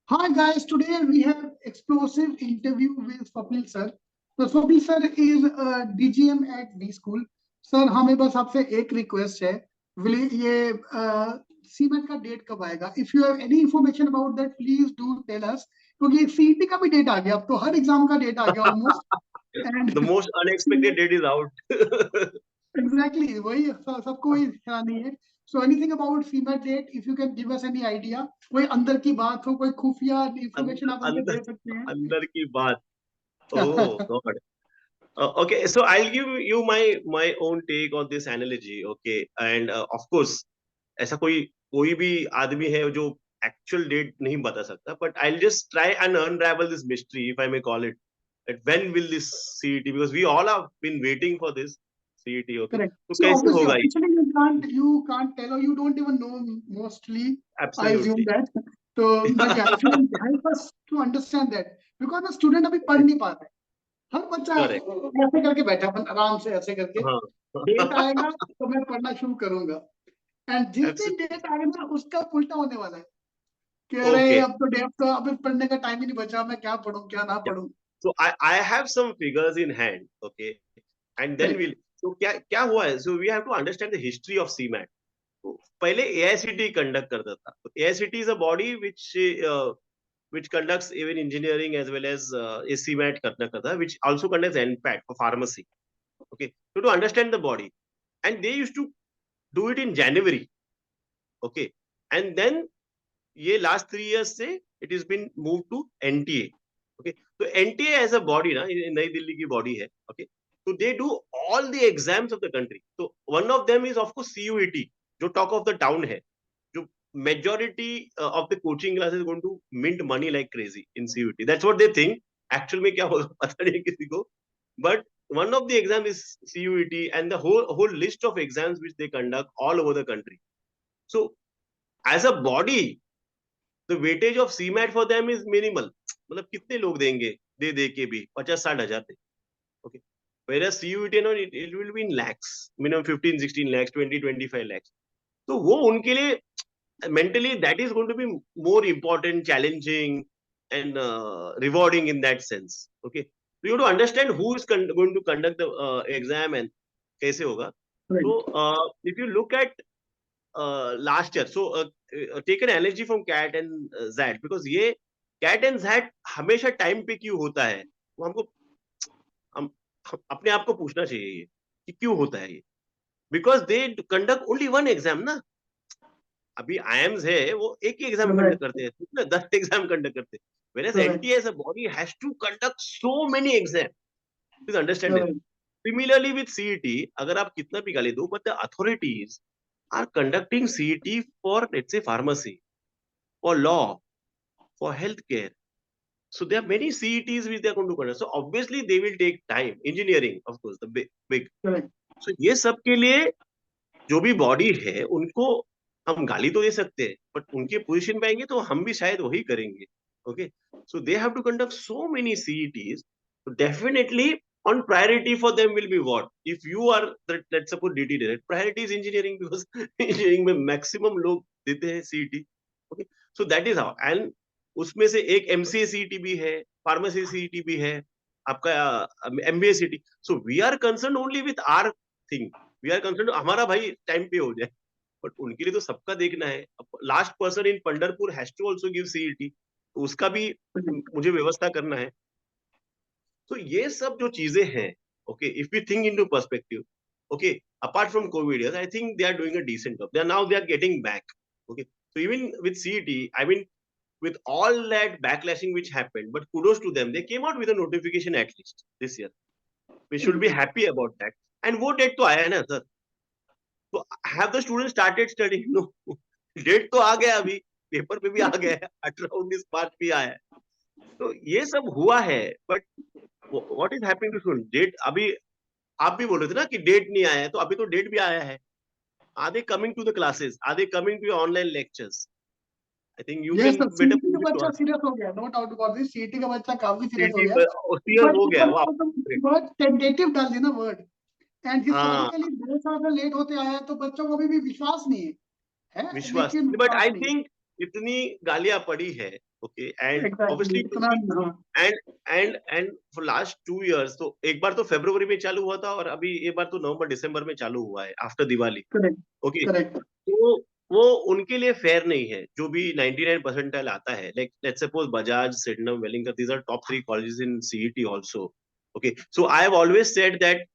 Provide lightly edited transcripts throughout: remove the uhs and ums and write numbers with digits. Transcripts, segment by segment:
Hi guys, today we have explosive interview with Swapnil sir. So Swapnil sir is DGM at B School. Sir हमें बस आपसे एक request है, will ये cement का date कब आएगा? If you have any information about that, please do tell us. क्योंकि सीईटी का भी डेट आ गया, अब तो हर एग्जाम का डेट आ गया almost. The and most unexpected date is out. Exactly वही सबको वही हैरानी है. So anything about cement date, if you can give us any idea, कोई अंदर की बात हो, कोई खुफिया इंफॉर्मेशन आप हमें अंदर दे सकते हैं. अंदर की बात. Oh God. Okay, so I'll give you my own take on this analogy. Okay, and of course, ऐसा कोई भी आदमी है जो actual date नहीं बता सकता. But I'll just try and unravel this mystery, if I may call it. That when will this CET? Because we all have been waiting for this CET. Okay, Correct. तो So कैसे obviously, होगा ये? officially you can't tell, or you don't even know mostly. I assume Absolutely. that. So, but yeah, if you can help us to understand that, because the student अभी पढ़ नहीं पा रहा है. हर बच्चा Correct. ऐसे करके बैठा है, आराम से ऐसे करके हाँ. डेट आएगा तो मैं पढ़ना शुरू करूंगा. एंड जिस दिन Absolutely. डेट आएगा ना, उसका उल्टा होने वाला है कि अरे Okay. अब पढ़ने का टाइम ही नहीं बचा, मैं क्या पढूं क्या ना Yeah. पढूं. So I have some figures in hand, okay, and then Correct. we'll. So क्या हुआ है? So we have to understand the history of CMAT. तो पहले AICTE conduct करता था. So AICTE is a body which conducts even engineering as well as CMAT conduct करता है, which also conducts NPAT for pharmacy. Okay, so to understand the body, and they used to do it in January. Okay, and then ये last 3 years से it has been moved to NTA. Okay, so NTA as a body ना, ये नई दिल्ली की body है. Okay, so they do all the exams of the country. So one of them is of course CUET, जो talk of the town है, जो majority of the coaching classes is going to mint money like crazy in CUET. That's what they think. Actual में क्या होगा पता नहीं किसी को. But one of the exam is CUET and the whole list of exams which they conduct all over the country. So as a body, the weightage of CMAT for them is minimal. मतलब कितने लोग देंगे दे के भी 50-60 हजार दे. Okay, whereas CUET it will be in lakhs, minimum 15-16 lakhs, 20-25 lakhs. तो वो उनके लिए mentally that is going to be more important, challenging and rewarding in that sense. Okay, so you have to understand who is going to conduct the exam and कैसे होगा. So if you look at last year, so take an analogy from CAT and ZAT, because ये CAT and ZAT हमेशा time पे क्यों होता है, वो हमको हम अपने आप को पूछना चाहिए ये कि क्यों होता है ये. Because they conduct only one exam ना. अभी आईएम्स है वो एक ही एग्जाम कंडक्ट करते हैं ना, 10 एग्जाम कंडक्ट करते हैं. whereas NTA as a body has to conduct so many exams. Please understand it. Similarly with CET, अगर आप कितना भी गाली दो, but the authorities are conducting CET for, let's say, pharmacy, for law, for healthcare. So there are many CETs which they are going to conduct. So obviously they will take time. Engineering, of course, the big. So ये सब के लिए जो भी body है उनको हम गाली तो दे सकते हैं, बट उनके पोजीशन पे आएंगे तो हम भी शायद वही करेंगे. Okay, so they have to conduct so many CETs. Definitely on priority for them will be what? If you are, let's suppose DT direct, priority is engineering, because engineering में maximum लोग देते हैं CET. Okay, so that is how. And उसमें से एक MCA CET भी है, pharmacy CET भी है, आपका MBA CET. So we are concerned only with our thing. We are concerned हमारा भाई टाइम पे हो जाए, बट उनके लिए तो सबका देखना है. Last person in Pandharpur has to also give CET, तो उसका भी मुझे व्यवस्था करना है. तो ये सब जो चीजें हैं, okay, if we think into perspective, okay, apart from Covid, I think they are doing a decent job. They are getting back. Okay, so even with CET, I mean with all that backlashing which happened, but kudos to them, they came out with a notification at least this year. We should be happy about that. And वो date तो आया है ना sir. तो have the students started studying? No. Date तो आ गया, अभी पेपर पे भी आ गया है, 18-19 मार्च भी आया है. तो ये सब हुआ है, but what is happening to student? Date अभी आप भी बोल रहे थे ना कि डेट नहीं आया है, तो अभी तो डेट भी आया है. Are they coming to the classes? Are they coming to your online lectures? I think you can better CET का बच्चा सीरियस हो गया, no doubt about this. CET का बच्चा काफी सीरियस हो गया, सीरियस हो गया. बट टेंटेटिव डाल देना वर्ड. एंड हिस्टोरिकली 2 साल से लेट होते आया है, तो बच्चों को भी विश्वास नहीं है, विश्वास. लेकिन बट आई थिंक इतनी गालियां पड़ी है, Okay, and एग्जैक्टली obviously इतना हाँ and for last 2 years, तो एक बार तो फरवरी में चालू हुआ था और अभी एक बार तो नवंबर दिसंबर में चालू हुआ है after Diwali. Correct okay, correct तो वो उनके लिए फेयर नहीं है जो भी 99 परसेंटाइल आता है. Like let's suppose Bajaj, Sydenham, Wellington, these are top 3 colleges in CET also. Okay, so I have always said that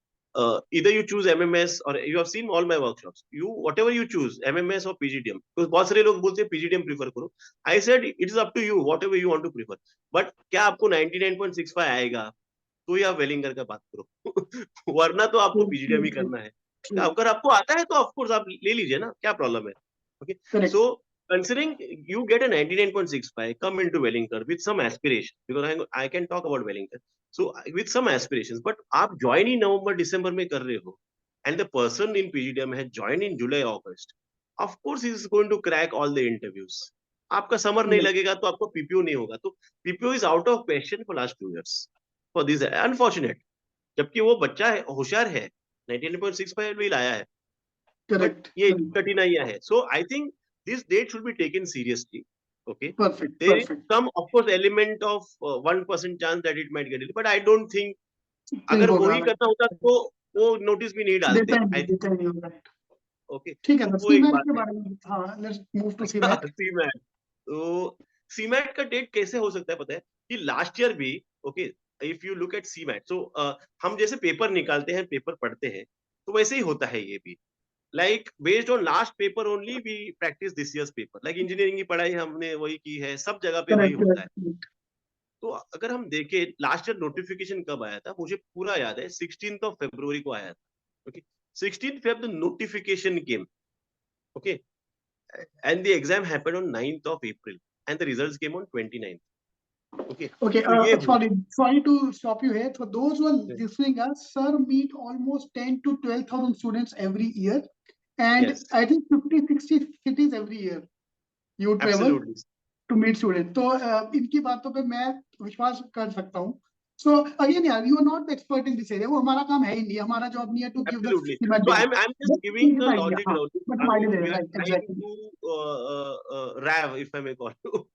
either you choose MMS or you have seen all my workshops, you whatever you choose MMS or PGDM, because बहुत सारे लोग बोलते हैं PGDM prefer करो. I said it is up to you whatever you want to prefer, but क्या आपको 99.65 आएगा तो ही आप वेलिंगर का बात करो. वरना तो आपको PGDM ही करना है. अगर आपको आता है तो ऑफ कोर्स आप ले लीजिए ना, क्या प्रॉब्लम है. Okay, correct so considering you get a 99.65, come into Wellington with some aspiration, because I can talk about Wellington. So with some aspirations, but आप join ही नवंबर दिसंबर में कर रहे हो, and the person in PGDM has joined in July August, of course he is going to crack all the interviews. आपका summer नहीं लगेगा तो आपको PPO नहीं होगा, तो PPO is out of question for last 2 years for this, unfortunate. जबकि वो बच्चा है, होशियार है, 99.65 भी लाया है, but करेक्ट ये कठिनाइयां है. So I think this date should be taken seriously. Okay, perfect there is perfect some of course element of 1% chance that it might get delayed, but I don't think नहीं अगर होगा वही करना होता तो वो नोटिस भी नहीं डालते. देता नहीं होगा ओके, ठीक है तो सर वो एक सीमैट बात के है. बारे में हाँ let's move to CMAT CMAT, तो सीमैट का डेट कैसे हो सकता है पता है कि लास्ट ईयर भी. Okay, if you look at CMAT, so हम जैसे पेपर निकालते हैं, पेपर पढ़ते हैं, तो वैसे ही होता है ये भी. Like based on last paper only we practise this year's paper. Like engineering की पढ़ाई हमने वही की है, सब जगह पे वही करेक्ट होता है. करेक्ट तो अगर हम देखें लास्ट ईयर नोटिफिकेशन कब आया था, मुझे पूरा याद है 16 फरवरी को आया था. Okay, 16 the notification came. Okay, and the exam happened on 9th of April and the results came on 29th. Okay, Okay, तो ये हुआ. sorry to stop you here. For those who are Yes. listening us, sir meet almost 10 to 12,000 students every year. And Yes, I think 50, 60 cities every year you travel absolutely. to meet students. तो इनकी बातों पे मैं विश्वास कर सकता हूँ. So again, यार, you are not the expert in this area. वो हमारा काम है ही नहीं. हमारा job नहीं है to give the Absolutely. feedback. So I'm just giving the logic. हाँ, but हम idea दे We रहे are हैं, right? trying Exactly. to Rav, if I may call you.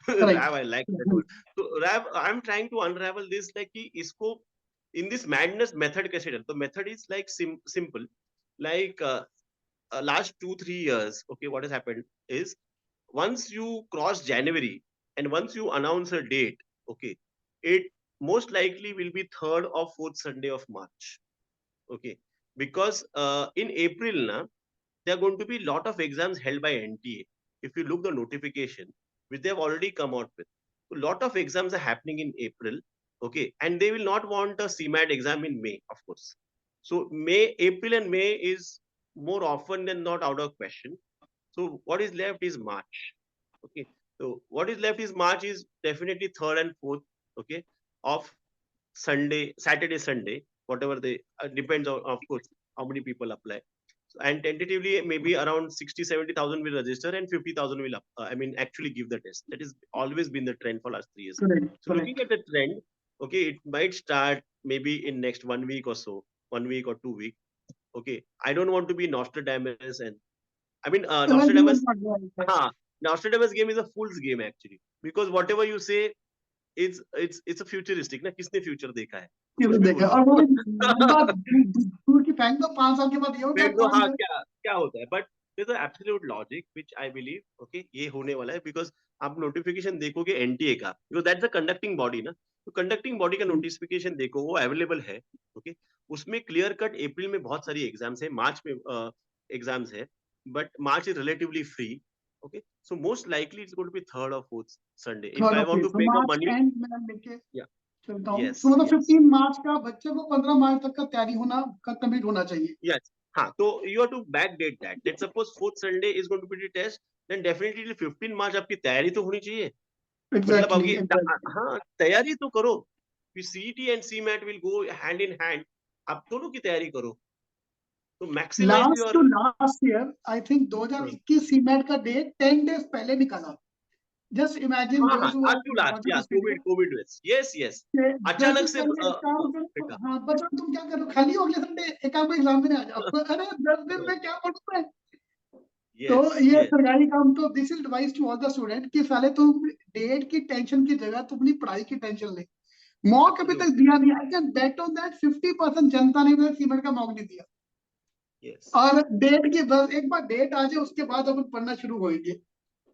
Right. Rav, I like that word. So Rav, I'm trying to unravel this, like कि इसको in this madness method कैसे डल. तो method is like simple. Like last 2-3 years, okay, what has happened is once you cross January and once you announce a date, okay, it most likely will be 3rd or 4th Sunday of March. Okay, because in April na, there are going to be a lot of exams held by NTA. If you look the notification, which they have already come out with, a lot of exams are happening in April. Okay, and they will not want a CMAT exam in May, of course. So April and May is more often than not out of question. So what is left is March. Okay, so what is left is March is definitely 3rd and 4th. Okay, of Sunday, Saturday, Sunday, whatever they depends on, of course, how many people apply. And tentatively, maybe around 60-70,000 will register and 50,000 will, actually give the test. That has always been the trend for last 3 years. Correct. So looking at the trend, okay, it might start maybe in next 1 week or so, 1 week or 2 weeks. Okay, I don't want to be Nostradamus, and Nostradamus. Nostradamus game is a fool's game actually, because whatever you say, it's a futuristic. ना किसने future देखा है? क्यों देखा और वो दूर की फेंक दो 5 साल के बाद ये हो गया फेंक दो, हाँ, क्या होता है? But there's an absolute logic which I believe, okay, ये होने वाला है, because आप नोटिफिकेशन देखोगे NTA का, because that's the conducting body ना, तो conducting body का नोटिफिकेशन देखो, वो अवेलेबल है. ओके, उसमें क्लियर कट अप्रैल में बहुत सारी एग्जाम्स है, मार्च में एग्जाम्स है, but March is relatively free. Okay, so most likely it's going to be 3rd or 4th Sunday. If I want to pay the money, yeah, चलता हूँ. yes, तो मतलब yes, 15 मार्च का बच्चे को 15 मार्च तक का तैयारी होना कंप्लीट होना चाहिए. yes. हाँ, तो you have to backdate that. Let's suppose 4th Sunday is going to be the test, then definitely 15 मार्च आपकी तैयारी तो होनी चाहिए. मतलब Exactly, आपकी exactly. हाँ, तैयारी तो करो. CET and CMAT will go hand in hand. आप दोनों की तैयारी करो. तो maximize your. Last year, I think 2021 CMAT का डेट 10 days पहले निकाला. Just imagine those who are watching this video. COVID waves. Yes. अचानक से हाँ, बच्चों तुम क्या करो, खाली हो अगले संडे एक एग्जाम देने आ जाओ. अरे 10 दिन में क्या पढ़ूं मैं? तो yes, ये yes, सरकारी काम, तो this is advice to all the student कि साले तुम डेट की टेंशन की जगह तुम अपनी पढ़ाई की टेंशन ले। मॉक अभी तक absolutely, दिया नहीं, I can bet on that 50% जनता ने भी सीमेंट का मॉक नहीं दिया। yes, और डेट की बस एक बार डेट आ जाए उसके बाद अपन पढ़ना शुरू होएंगे,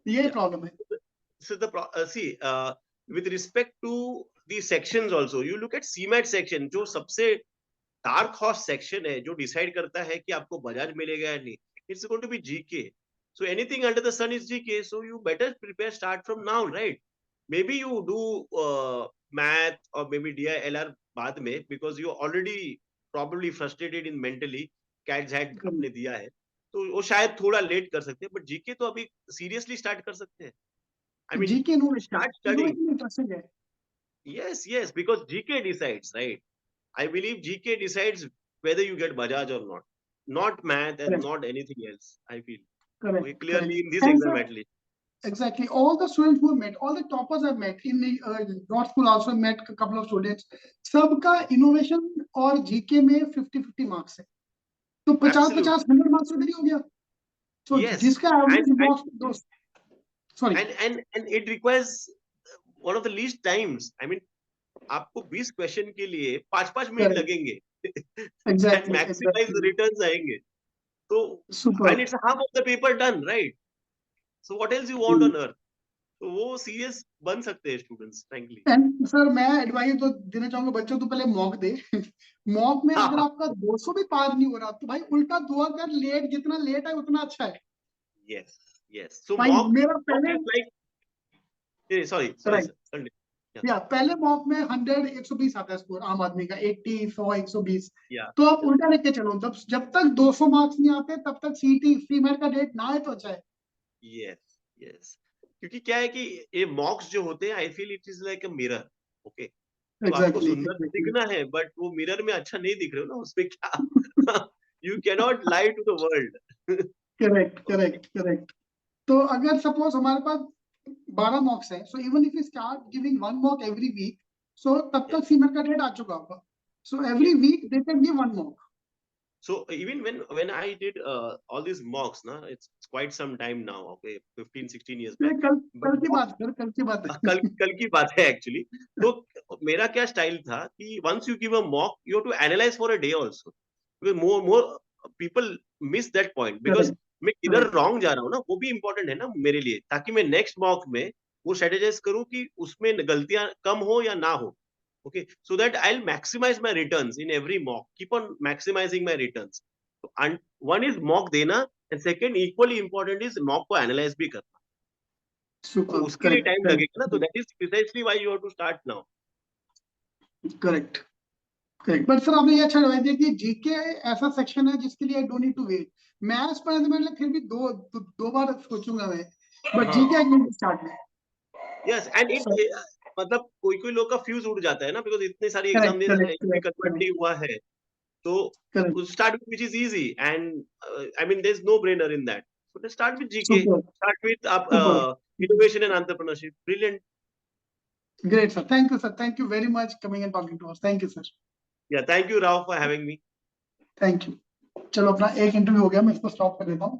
ये yeah. प्रॉब्लम है। So see, with respect to the sections also, you look at CMAT section, जो सबसे डार्क हॉर्स सेक्शन है, जो डिसाइड करता है कि आपको बजाज मिलेगा या नहीं, it's going to be GK. So anything under the sun is GK, so you better prepare start from now, right? Maybe you do math और मे बी DILR बाद में, because you already probably frustrated in mentally, CAT XAT आपने दिया है, तो वो शायद थोड़ा लेट कर सकते हैं, बट जीके तो अभी सीरियसली स्टार्ट कर सकते हैं. I mean GK innovation, start studying. Innovation interesting है। Yes, yes, because GK decides, right? I believe GK decides whether you get Bajaj or not. Not math and correct, not anything else, I feel. Okay, correct, clearly in correct. this and exam sir, at least. exactly, all the students who met, all the toppers I've met in the law school, also met a couple of students, सबका innovation और GK में 50-50 marks है। तो 50-50 Absolutely. 100 marks तो नहीं हो गया। तो Yes. जिसका average marks, sorry, And it requires one of the least times. I mean, आपको 20 क्वेश्चन के लिए 5-5 मिनट करेक्ट, लगेंगे and exactly, maximize the exactly, returns आएंगे. तो super. and it's half of the paper done, right? So what else you want on earth? तो वो serious बन सकते हैं स्टूडेंट्स, फ्रैंकली. एंड सर मैं एडवाइस तो देना चाहूंगा बच्चों, तो पहले मॉक दे। मॉक में अगर आपका 200 भी पार नहीं हो रहा तो भाई उल्टा दुआ कर, लेट, जितना लेट है उतना अच्छा है। Yes, yes. So भाई mock मेरा mock पहले, is like, sorry, right, sir. Continue. Yeah, या पहले मॉक में 100-120 आता है स्कोर आम आदमी का, 80-100-120। yeah, तो आप yeah. उल्टा लेके चलो, जब तक 200 मार्क्स नहीं आते तब तक सीटी फ्रीमेट का डेट ना आए तो अच्छा है। Yes, yes. क्योंकि क्या है कि ये मॉक्स जो होते हैं, I feel it is like a mirror. Okay, तो आपको एग्जैक्टली, सुंदर एग्जैक्टली, दिखना है, बट वो मिरर में अच्छा नहीं दिख रहे हो ना, उसमें क्या you can not lie to the world. Correct, okay, correct, correct. तो अगर सपोज हमारे पास 12 मॉक्स है, so even if you start giving one mock every week, so तब तक सीमेंट का डेट आ चुका होगा। So every yes. Week they can give one mock. So even when I did all these mocks, na, it's quite some time now, okay, 15-16 years ये back. कल But कल की mocks, बात है, कल की बात है। कल की बात है एक्चुअली. तो मेरा क्या स्टाइल था कि once you give a mock, you have to analyse for a day also, because more people miss that point, because correct, मैं किधर करेक्ट, रॉन्ग जा रहा हूँ ना, वो भी इंपॉर्टेंट है ना मेरे लिए, ताकि मैं नेक्स्ट मॉक में वो स्ट्रेटेजाइज करूँ कि उसमें गलतियां कम हो या ना हो. Okay, so that I'll maximize my returns in every mock, keep on maximizing my returns. So, and one is mock देना, and second equally important is mock को analyze भी करना. तो सुपर, उसके लिए करेक्ट, टाइम लगेगा ना, तो correct, that is precisely why you have to start now. Correct, correct. But sir आपने ये अच्छा एडवाइस दिया कि जीके ऐसा सेक्शन है जिसके लिए I don't need to wait. Maths पढ़ने से पहले फिर भी दो बार सोचूंगा मैं, बट हाँ, जीके आई कैन स्टार्ट में। yes, and it मतलब कोई लोग का फ्यूज उड़ जाता है ना, बिकॉज इतने सारी एग्जाम करेक्ट, दे करेक्ट, भी करेक्ट, कन्वर्ट नहीं हुआ है, तो correct, start with which is easy, and I mean there's no brainer in that. So let's start with GK, super, start with super, innovation and entrepreneurship. Brilliant. Great sir, thank you sir, thank you very much coming and talking to us, thank you sir, Yeah, thank you Rao for having me. Thank you. चलो अपना एक interview हो गया, मैं इसको stop कर देता हूँ।